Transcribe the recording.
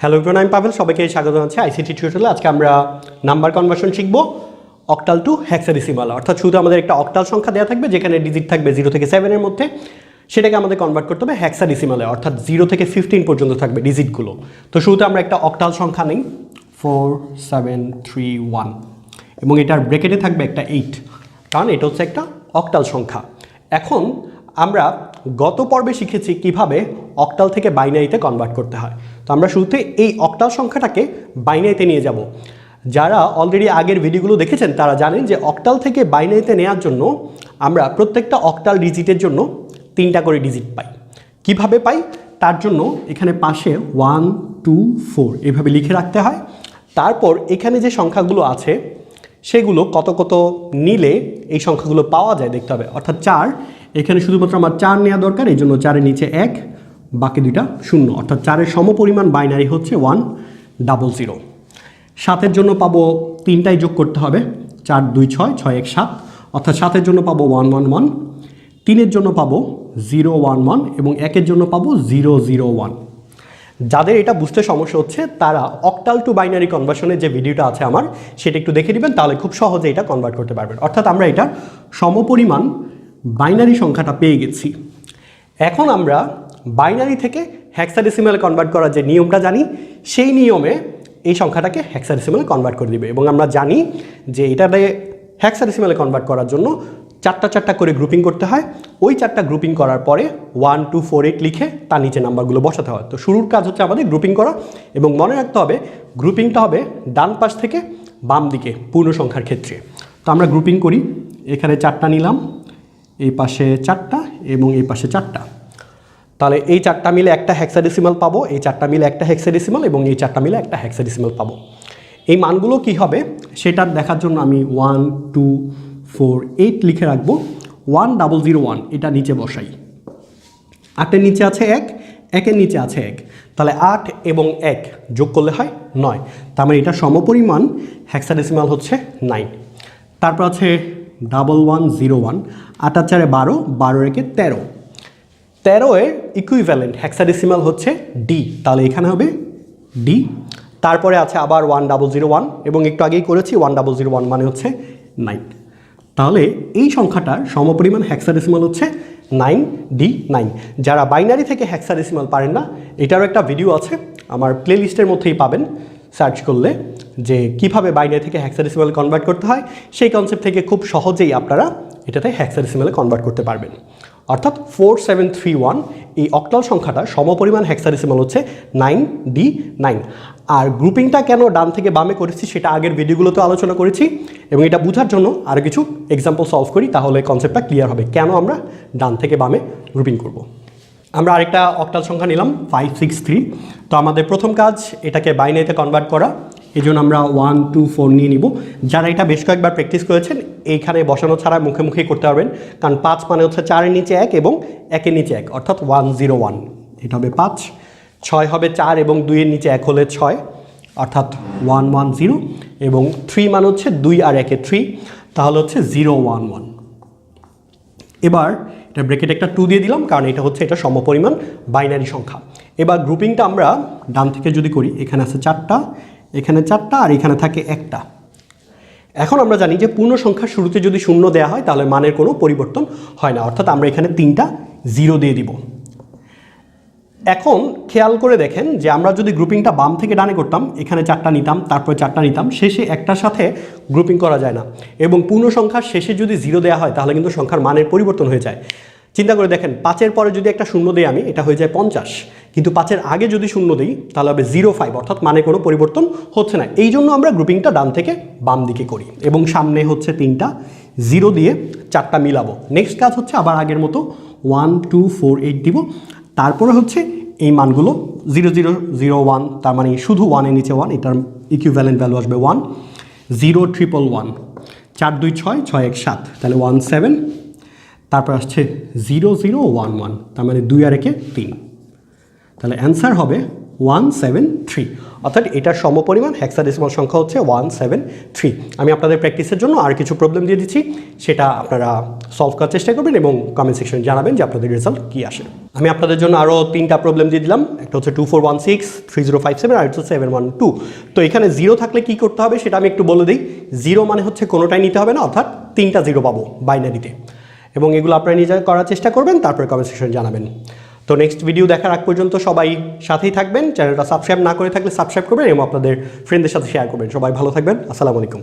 Hello everyone, আমি পাভেল। সবাইকে স্বাগত জানাচ্ছি আইসিটি টিউটোরিয়ালে। আজকে আমরা নাম্বার কনভার্সন শিখব অক্টাল টু হেক্সাডেসিমাল। অর্থাৎ শুধু আমাদের একটা অক্টাল সংখ্যা দেওয়া থাকবে যেখানে ডিজিট থাকবে 0 থেকে 7 এর মধ্যে, সেটাকে আমাদের কনভার্ট করতে হবে হেক্সাডেসিমালে, অর্থাৎ 0 থেকে 15 পর্যন্ত থাকবে ডিজিটগুলো। তো শুরুতে আমরা একটা অক্টাল সংখ্যা নিই 4731 এবং এটার ব্র্যাকেটে থাকবে একটা 8, কারণ এটা হচ্ছে একটা অক্টাল সংখ্যা। এখন আমরা গত পর্বে শিখেছি কিভাবে অক্টাল থেকে বাইনারিতে কনভার্ট করতে হয়। তো আমরা শুরুতে এই অক্টাল সংখ্যাটাকে বাইনারিতে নিয়ে যাব। যারা অলরেডি আগের ভিডিওগুলো দেখেছেন তারা জানেন যে অক্টাল থেকে বাইনারিতে নেওয়ার জন্য আমরা প্রত্যেকটা অক্টাল ডিজিটের জন্য 3টা করে ডিজিট পাই। কিভাবে পাই তার জন্য এখানে পাশে 1 2 4 এভাবে লিখে রাখতে হয়। তারপর এখানে যে সংখ্যাগুলো আছে সেগুলো কত কত নিলে এই সংখ্যাগুলো পাওয়া যায় দেখতে হবে। অর্থাৎ 4, এখানে শুধুমাত্র আমার 4 নেওয়া দরকার, এই জন্য 4-এর নিচে 1, বাকি দুইটা 0, অর্থাৎ 4-এর সমপরিমাণ বাইনারি হচ্ছে 100। 7-এর জন্য পাবো 3টাই যোগ করতে হবে, 4 2 6, 6 1 7, অর্থাৎ 7-এর জন্য পাবো 111, 3-এর জন্য পাবো 011 এবং 1-এর জন্য পাবো 001। যাদের এটা বুঝতে সমস্যা হচ্ছে তারা অক্টাল টু বাইনারি কনভার্সনের যে ভিডিওটা আছে আমার, সেটা একটু দেখে নেবেন, তাহলে খুব সহজে এটা কনভার্ট করতে পারবেন। অর্থাৎ আমরা এটার সমপরিমাণ বাইনারি সংখ্যাটা পেয়ে গেছি। এখন আমরা বাইনারি থেকে হেক্সাডেসিমালে কনভার্ট করার যে নিয়মটা জানি, সেই নিয়মে এই সংখ্যাটাকে হেক্সাডেসিমালে কনভার্ট করে দিবে। এবং আমরা জানি যে এটাতে হেক্সাডেসিমালে কনভার্ট করার জন্য 4টা করে গ্রুপিং করতে হয়। ওই 4টা গ্রুপিং করার পরে 1 2 4 8 লিখে তার নিচে নাম্বারগুলো বসাতে হয়। তো শুরুর কাজ হচ্ছে আমাদের গ্রুপিং করা, এবং মনে রাখতে হবে গ্রুপিংটা হবে ডান পাশ থেকে বাম দিকে পূর্ণ সংখ্যার ক্ষেত্রে। তো আমরা গ্রুপিং করি, এখানে 4টা নিলাম, এই পাশে 4টা এবং এই পাশে 4টা। তাহলে এই 4টা মিলে একটা হেক্সাডেসিমাল পাবো, এই 4টা মিলে একটা হেক্সাডেসিমাল এবং এই 4টা মিলে একটা হেক্সাডেসিমাল পাবো। এই মানগুলো কি হবে সেটা দেখার জন্য আমি 1 2 4 8 লিখে রাখবো। 1001 এটা নিচে বসাই, 8-এর নিচে আছে 1, 1-এর নিচে আছে 1, তাহলে 8 এবং 1 যোগ করলে হয় 9। তার মানে এটা সমপরিমাণ হেক্সাডেসিমাল হচ্ছে 9। তারপর আছে 1101, 8 আর 4 12, 12 একে 13, 13-এর ইকুইভ্যালেন্ট হেক্সাডেসিমাল হচ্ছে ডি, তাহলে এখানে হবে ডি। তারপরে আছে আবার 1001 এবং একটু আগেই করেছি 1001 মানে হচ্ছে 9। তাহলে এই সংখ্যাটার সমপরিমাণ হেক্সাডেসিমাল হচ্ছে 9D9। যারা বাইনারি থেকে হেক্সাডেসিমাল পারেন না, এটারও একটা ভিডিও আছে আমার প্লেলিস্টের মধ্যেই পাবেন, সার্চ করলে, যে কিভাবে বাইনারি থেকে হেক্সাডেসিমালে কনভার্ট করতে হয়। সেই কনসেপ্ট থেকে খুব সহজেই আপনারা এটাতে হেক্সাডেসিমালে কনভার্ট করতে পারবেন। অর্থাৎ 4731 এই অক্টাল সংখ্যাটা সমপরিমাণ হেক্সাডেসিমাল হচ্ছে 9D9। আর গ্রুপিংটা কেন ডান থেকে বামে করেছি সেটা আগের ভিডিওগুলোতে আলোচনা করেছি, এবং এটা বোঝার জন্য আরও কিছু এক্সাম্পল সলভ করি, তাহলে কনসেপ্টটা ক্লিয়ার হবে কেন আমরা ডান থেকে বামে গ্রুপিং করব। আমরা আরেকটা অক্টাল সংখ্যা নিলাম 563। তো আমাদের প্রথম কাজ এটাকে বাইনারিতে কনভার্ট করা, এই জন্য আমরা 1 2 4 নিয়ে নিব। যারা এটা বেশ কয়েকবার প্র্যাকটিস করেছেন এইখানে বসানো ছাড়া মুখে মুখেই করতে পারবেন, কারণ 5 মানে হচ্ছে 4-এর নিচে 1 এবং 1-এর নিচে 1, অর্থাৎ 101, এটা হবে 5। 6 হবে 4 এবং 2-এর নিচে 1 হলে 6, অর্থাৎ 110, এবং 3 মানে হচ্ছে 2 আর 1-এ 3, তাহলে হচ্ছে 011। এবার এটা ব্র্যাকেটে একটা 2 দিয়ে দিলাম, কারণ এটা হচ্ছে এটা সমপরিমাণ বাইনারি সংখ্যা। এবার গ্রুপিংটা আমরা ডান থেকে যদি করি, এখানে আছে 4টা, এখানে 4টা, আর এখানে থাকে 1টা। এখন আমরা জানি যে পূর্ণ সংখ্যার শুরুতে যদি 0 দেওয়া হয় তাহলে মানের কোনো পরিবর্তন হয় না, অর্থাৎ আমরা এখানে 3টা 0 দিয়ে দিব। এখন খেয়াল করে দেখেন যে আমরা যদি গ্রুপিংটা বাম থেকে ডানে করতাম, এখানে 4টা নিতাম, তারপর 4টা নিতাম, শেষে একটার সাথে গ্রুপিং করা যায় না, এবং পূর্ণ সংখ্যার শেষে যদি 0 দেওয়া হয় তাহলে কিন্তু সংখ্যার মানের পরিবর্তন হয়ে যায়। চিন্তা করে দেখেন, 5-এর পরে যদি একটা 0 দিই আমি, এটা হয়ে যায় 50, কিন্তু 5-এর আগে যদি 0 দিই তাহলে হবে 05, অর্থাৎ মানে কোনো পরিবর্তন হচ্ছে না। এই জন্য আমরা গ্রুপিংটা ডান থেকে বাম দিকে করি, এবং সামনে হচ্ছে 3টা 0 দিয়ে 4টা মিলাবো। নেক্সট কাজ হচ্ছে আবার আগের মতো 1 2 4 8 দিব, তারপরে হচ্ছে এই মানগুলো 0001, তার মানে শুধু 1-এর নিচে 1, এটার ইকুইভ্যালেন্ট ভ্যালু আসবে 1, 0111, 4 2 6, 6 1 7, তাহলে 17, তারপর আসছে 0011, তার মানে 2 আর 1-এ 3, তাহলে অ্যান্সার হবে 173, অর্থাৎ এটার সমপরিমাণ হেক্সাডেসিমাল সংখ্যা হচ্ছে 173। আমি আপনাদের প্র্যাকটিসের জন্য আর কিছু প্রবলেম দিয়ে দিচ্ছি, সেটা আপনারা সলভ করার চেষ্টা করবেন এবং কমেন্ট সেকশনে জানাবেন যে আপনাদের রেজাল্ট কী আসে। আমি আপনাদের জন্য আরও 3টা প্রবলেম দিয়ে দিলাম, একটা হচ্ছে 2416, 3057 আর একটা হচ্ছে 712। তো এখানে 0 থাকলে কি করতে হবে সেটা আমি একটু বলে দিই। 0 মানে হচ্ছে কোনোটাই নিতে হবে না, অর্থাৎ 3টা 0 পাবো বাইনারিতে, এবং এগুলো আপনারা নিজে করার চেষ্টা করবেন, তারপরে কমেন্ট সেকশনে জানাবেন। তো নেক্সট ভিডিও দেখার আগ পর্যন্ত সবাই সাথেই থাকবেন, চ্যানেলটা সাবস্ক্রাইব না করে থাকলে সাবস্ক্রাইব করবেন এবং আপনাদের ফ্রেন্ডদের সাথে শেয়ার করবেন। সবাই ভালো থাকবেন, আসসালামু আলাইকুম।